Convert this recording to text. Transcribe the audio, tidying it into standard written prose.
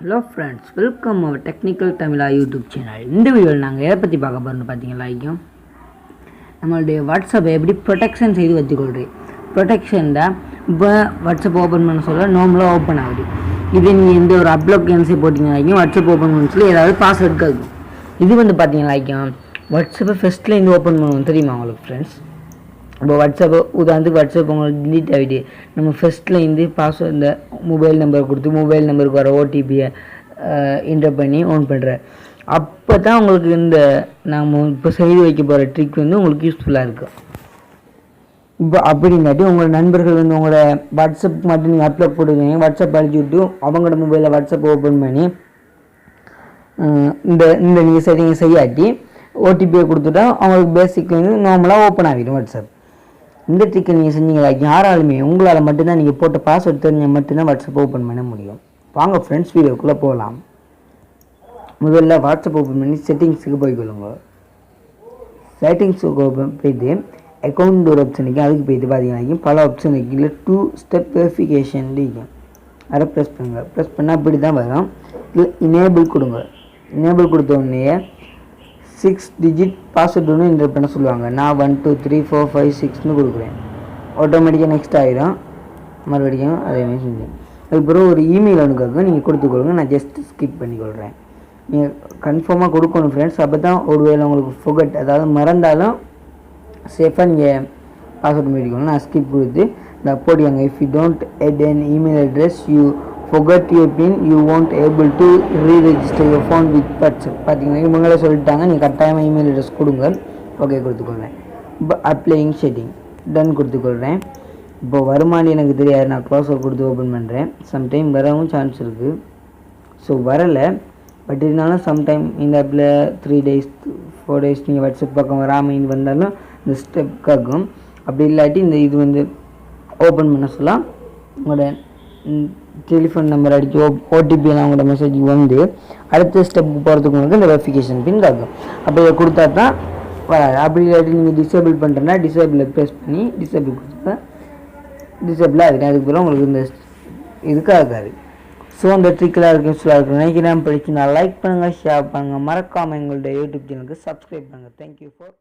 Hello friends, welcome அவர் technical தமிழா YouTube channel. இந்த வீடியோவில் நாங்கள் எதை பற்றி பார்க்க போகிறோம்னு பார்த்தீங்களா, நம்மளுடைய வாட்ஸ்அப்பை எப்படி ப்ரொடெக்ஷன் செய்து வச்சுக்கொள்கிறேன். ப்ரொடெக்ஷன் தான் இப்போ வாட்ஸ்அப் ஓப்பன் பண்ண சொல்ல நார்மலாக ஓப்பன் ஆகுது. இதே நீங்கள் எந்த ஒரு அப்ளிகேஷன்ஸை போட்டிங்களாக்கும் வாட்ஸ்அப் ஓப்பன் பண்ண சொல்லி ஏதாவது பாஸ்வேர்ட் கேட்கும். இது வந்து பார்த்தீங்களாக்கும் வாட்ஸ்அப்பை ஃபஸ்ட்லேருந்து ஓப்பன் பண்ணுவோம் தெரியுமா உங்களுக்கு ஃப்ரெண்ட்ஸ். இப்போ வாட்ஸ்அப்பு உதாரணத்துக்கு வாட்ஸ்அப் உங்களுக்கு டிலீட் ஆகிட்டு நம்ம ஃபஸ்ட்லேருந்து பாஸ்வேர்ட் இந்த மொபைல் நம்பர் கொடுத்து மொபைல் நம்பருக்கு வர ஓடிபியை என்டர் பண்ணி ஓன் பண்ணுறேன். அப்போ தான் உங்களுக்கு இந்த நாம் இப்போ செய்து வைக்க போகிற ட்ரிக் வந்து உங்களுக்கு யூஸ்ஃபுல்லாக இருக்கும். இப்போ அப்படின்னாட்டி உங்களோட நண்பர்கள் வந்து உங்களோட வாட்ஸ்அப் மட்டும் நீங்கள் அப்லோட் போட்டுருக்கீங்க, வாட்ஸ்அப் அழிச்சு விட்டு அவங்களோட மொபைலில் வாட்ஸ்அப் ஓப்பன் பண்ணி இந்த இந்த நீங்கள் செட்டிங்கை செய்யாட்டி ஓடிபியை கொடுத்துட்டா அவங்களுக்கு பேசிக் வந்து நார்மலாக ஓப்பன் ஆகிடும் வாட்ஸ்அப். இந்த ட்ரிக்கை நீங்கள் செஞ்சீங்களா யாராலுமே உங்களால் மட்டும்தான் நீங்கள் போட்ட பாஸ்வேர்ட் தெரிஞ்சால் மட்டும்தான் வாட்ஸ்அப் ஓப்பன் பண்ண முடியும். வாங்க ஃப்ரெண்ட்ஸ் வீடியோக்குள்ளே போகலாம். முதல்ல வாட்ஸ்அப் ஓப்பன் பண்ணி செட்டிங்ஸுக்கு போய்க்கொள்ளுங்க. செட்டிங்ஸுக்கு ஓப்பன் போய்ட்டு அக்கௌண்ட் ஒரு ஆப்ஷனுக்கு அதுக்கு போய்ட்டு பார்த்தீங்கன்னா பல ஆப்ஷனுக்கு இல்லை 2 ஸ்டெப் வெரிஃபிகேஷன் இருக்கும். அதை ப்ரெஸ் பண்ணுங்க. ப்ரெஸ் பண்ணால் அப்படி தான் வரும். இல்லை இனேபிள் கொடுங்க. இனேபிள் கொடுத்த உடனே 6 டிஜிட் பாஸ்வேர்டு ஒன்று என்டர் பண்ண சொல்லுவாங்க. நான் 1 2 3 4 5 6ன்னு கொடுக்குறேன். ஆட்டோமேட்டிக்காக நெக்ஸ்ட் ஆகிடும். மறுபடியும் அதே மாதிரி செஞ்சேன். அதுக்கப்புறம் ஒரு இமெயில் ஒன்று கேட்கும், நீங்கள் கொடுத்துக்கொள்ளுங்க. நான் ஜஸ்ட் ஸ்கிப் பண்ணிக்கொள்கிறேன். நீங்கள் கன்ஃபார்மாக கொடுக்கணும் ஃப்ரெண்ட்ஸ். அப்போ தான் ஒரு வேளை உங்களுக்கு ஃபொகட் அதாவது மறந்தாலும் சேஃபாக நீங்கள் பாஸ்வேர்டு பண்ணிக்கணும். நான் ஸ்கிப் கொடுத்து இந்த போடியாங்க. If you don't add an email address you forgot your pin you won't able to re-register your phone with WhatsApp. பார்த்தீங்கன்னா இவங்களே சொல்லிட்டாங்க நீங்கள் கட்டாயமாக இமெயில் அட்ரஸ் கொடுங்க. ஓகே கொடுத்துக்கொள்கிறேன். இப்போ அப்ளையிங் செட்டிங் டன் கொடுத்துக்கொள்கிறேன். இப்போ வருமானி எனக்கு தெரியாது, நான் க்ளோஸர் கொடுத்து ஓப்பன் பண்ணுறேன். சம்டைம் வரவும் சான்ஸ் இருக்குது. ஸோ வரலை, பட் இருந்தாலும் சம்டைம் இந்த ஆப்பில் 3 days 4 days நீங்கள் வாட்ஸ்அப் பக்கம் வராமல் வந்தாலும் இந்த ஸ்டெப் கேட்கும். அப்படி இல்லாட்டி இந்த இது வந்து ஓப்பன் பண்ண சொல்லலாம். உங்களோட டெலிஃபோன் நம்பர் அடித்து ஓடிபியெல்லாம் உங்களோட மெசேஜுக்கு வந்து அடுத்த ஸ்டெப்புக்கு போகிறதுக்கு உங்களுக்கு இந்த வெரிஃபிகேஷன் பின் கேட்கும். அப்போ இதை கொடுத்தா தான் வராது. அப்படி இல்லாட்டி நீங்கள் டிசேபிள் பண்ணுறேன்னா டிசேபிளை ப்ரெஸ் பண்ணி டிசேபிள் கொடுத்தா டிசேபிள் ஆகிடும். அதுக்கு பிறகு உங்களுக்கு இந்த இதுக்காக இருக்காது. ஸோ அந்த ட்ரிக்கெலாம் இருக்குது யூஸ்ஃபுல்லாக இருக்கும் நினைக்கிறேன். பிடிச்சி நான் லைக் பண்ணுங்கள், ஷேர் பண்ணுங்கள், மறக்காமல் எங்களுடைய யூடியூப் சேனலுக்கு சப்ஸ்கிரைப் பண்ணுங்கள். Thank you for